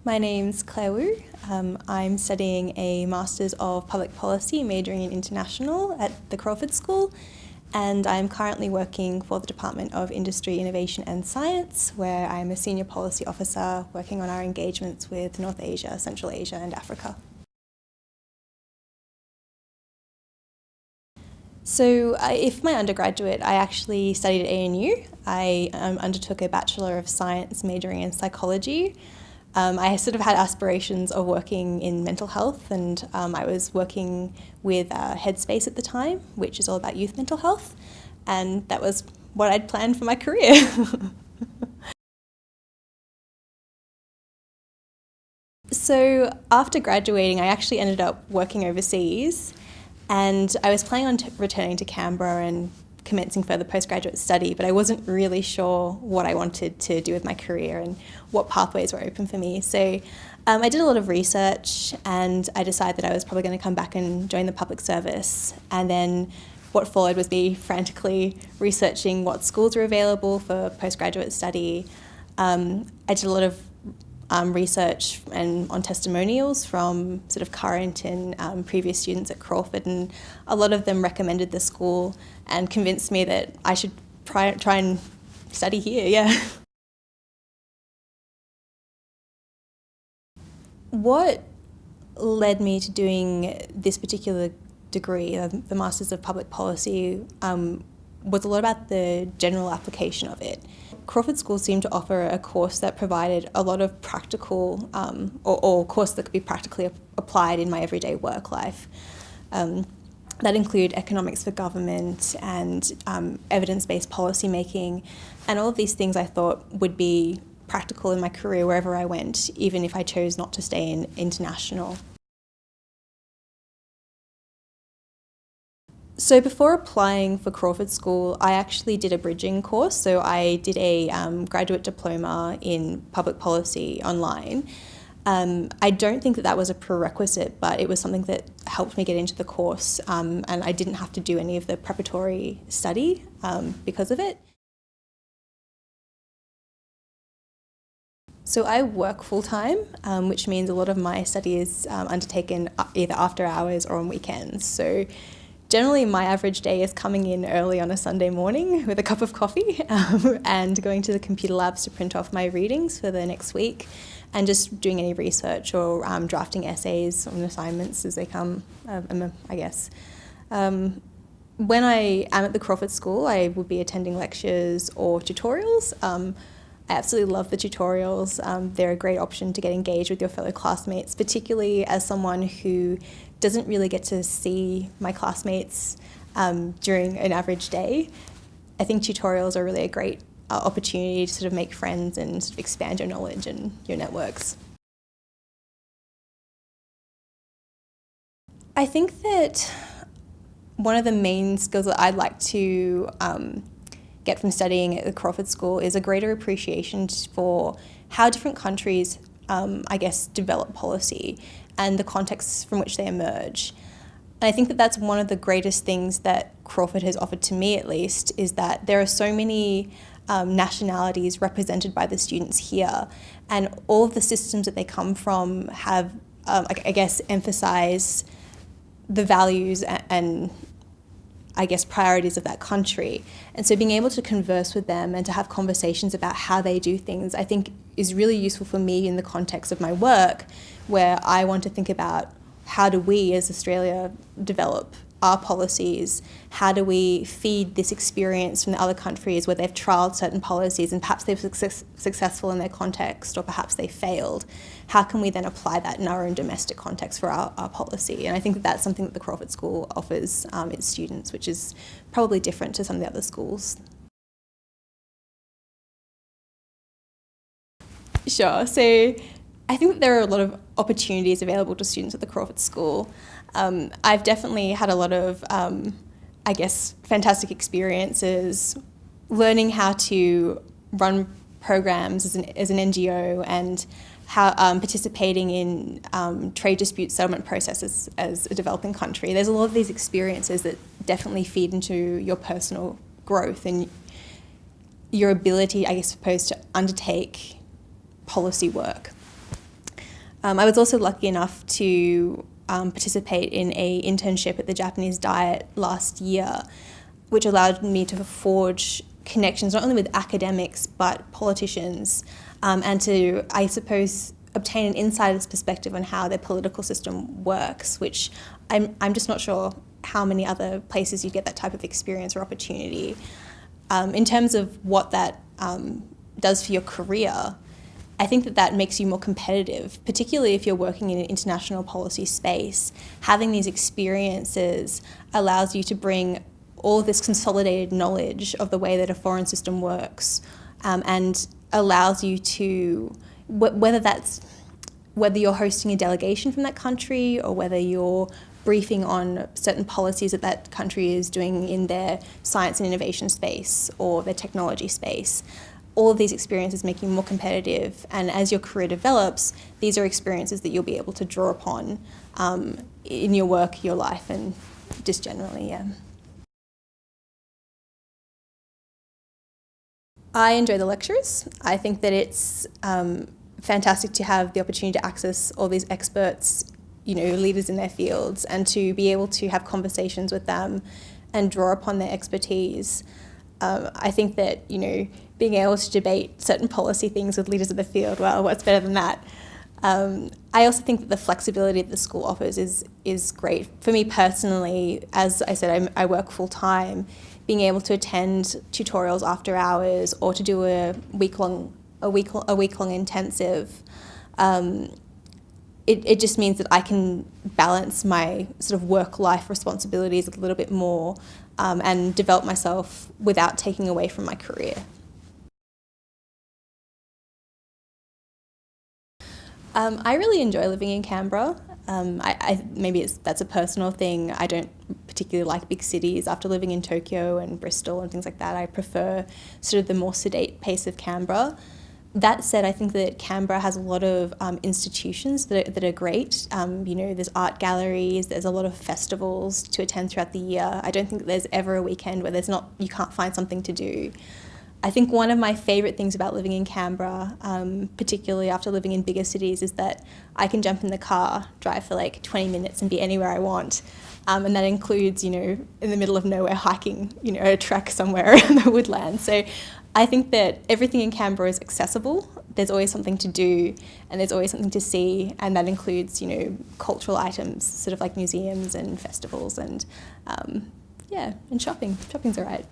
My name's Claire Wu. I'm studying a Masters of Public Policy, majoring in International at the Crawford School, and I'm currently working for the Department of Industry, Innovation and Science, where I'm a Senior Policy Officer working on our engagements with North Asia, Central Asia and Africa. So if my undergraduate, I actually studied at ANU. I undertook a Bachelor of Science majoring in psychology. I sort of had aspirations of working in mental health, and I was working with Headspace at the time, which is all about youth mental health, and that was what I'd planned for my career. So after graduating, I actually ended up working overseas, and I was planning on returning to Canberra and commencing further postgraduate study, but I wasn't really sure what I wanted to do with my career and what pathways were open for me. So I did a lot of research, and I decided that I was probably going to come back and join the public service. And then what followed was me frantically researching what schools were available for postgraduate study. I did a lot of research and on testimonials from sort of current and previous students at Crawford, and a lot of them recommended the school and convinced me that I should try and study here, yeah. What led me to doing this particular degree, the Masters of Public Policy, was a lot about the general application of it. Crawford School seemed to offer a course that provided a lot of practical, or course that could be practically applied in my everyday work life. That include economics for government and evidence-based policy making, and all of these things I thought would be practical in my career wherever I went, even if I chose not to stay in international. So before applying for Crawford School, I actually did a bridging course. So I did a graduate diploma in public policy online. I don't think that was a prerequisite, but it was something that helped me get into the course, and I didn't have to do any of the preparatory study because of it. So I work full-time, which means a lot of my study is undertaken either after hours or on weekends. So generally, my average day is coming in early on a Sunday morning with a cup of coffee and going to the computer labs to print off my readings for the next week, and just doing any research or drafting essays on assignments as they come, I guess. When I am at the Crawford School, I would be attending lectures or tutorials. I absolutely love the tutorials. They're a great option to get engaged with your fellow classmates, particularly as someone who doesn't really get to see my classmates during an average day. I think tutorials are really a great opportunity to sort of make friends and sort of expand your knowledge and your networks. I think that one of the main skills that I'd like to get from studying at the Crawford School is a greater appreciation for how different countries, I guess, develop policy and the contexts from which they emerge. And I think that that's one of the greatest things that Crawford has offered to me, at least, is that there are so many nationalities represented by the students here, and all of the systems that they come from have, I guess, emphasize the values and I guess, priorities of that country. And so being able to converse with them and to have conversations about how they do things, I think is really useful for me in the context of my work, where I want to think about how do we as Australia develop our policies, how do we feed this experience from the other countries where they've trialled certain policies and perhaps they've successful in their context or perhaps they failed. How can we then apply that in our own domestic context for our policy? And I think that that's something that the Crawford School offers its students, which is probably different to some of the other schools. Sure. So I think that there are a lot of opportunities available to students at the Crawford School. I've definitely had a lot of, I guess, fantastic experiences learning how to run programs as an NGO and how participating in trade dispute settlement processes as a developing country. There's a lot of these experiences that definitely feed into your personal growth and your ability, I guess, to undertake policy work. I was also lucky enough to participate in an internship at the Japanese Diet last year, which allowed me to forge connections not only with academics but politicians, and to, I suppose, obtain an insider's perspective on how their political system works, which I'm just not sure how many other places you get that type of experience or opportunity. In terms of what that does for your career, I think that makes you more competitive, particularly if you're working in an international policy space. Having these experiences allows you to bring all of this consolidated knowledge of the way that a foreign system works, and allows you to, whether you're hosting a delegation from that country or whether you're briefing on certain policies that that country is doing in their science and innovation space or their technology space. All of these experiences make you more competitive, and as your career develops, these are experiences that you'll be able to draw upon in your work, your life, and just generally, yeah. I enjoy the lectures. I think that it's fantastic to have the opportunity to access all these experts, leaders in their fields, and to be able to have conversations with them and draw upon their expertise. I think that, being able to debate certain policy things with leaders of the field, well, what's better than that? I also think that the flexibility that the school offers is great. For me personally, as I said, I work full-time. Being able to attend tutorials after hours or to do a week-long intensive, it just means that I can balance my sort of work-life responsibilities a little bit more, and develop myself without taking away from my career. I really enjoy living in Canberra. Maybe that's a personal thing. I don't particularly like big cities. After living in Tokyo and Bristol and things like that, I prefer sort of the more sedate pace of Canberra. That said, I think that Canberra has a lot of institutions that are great. There's art galleries, there's a lot of festivals to attend throughout the year. I don't think there's ever a weekend where you can't find something to do. I think one of my favourite things about living in Canberra, particularly after living in bigger cities, is that I can jump in the car, drive for like 20 minutes and be anywhere I want. And that includes, in the middle of nowhere hiking, a trek somewhere in the woodlands. So I think that everything in Canberra is accessible. There's always something to do and there's always something to see. And that includes, cultural items, sort of like museums and festivals and, and shopping. Shopping's all right.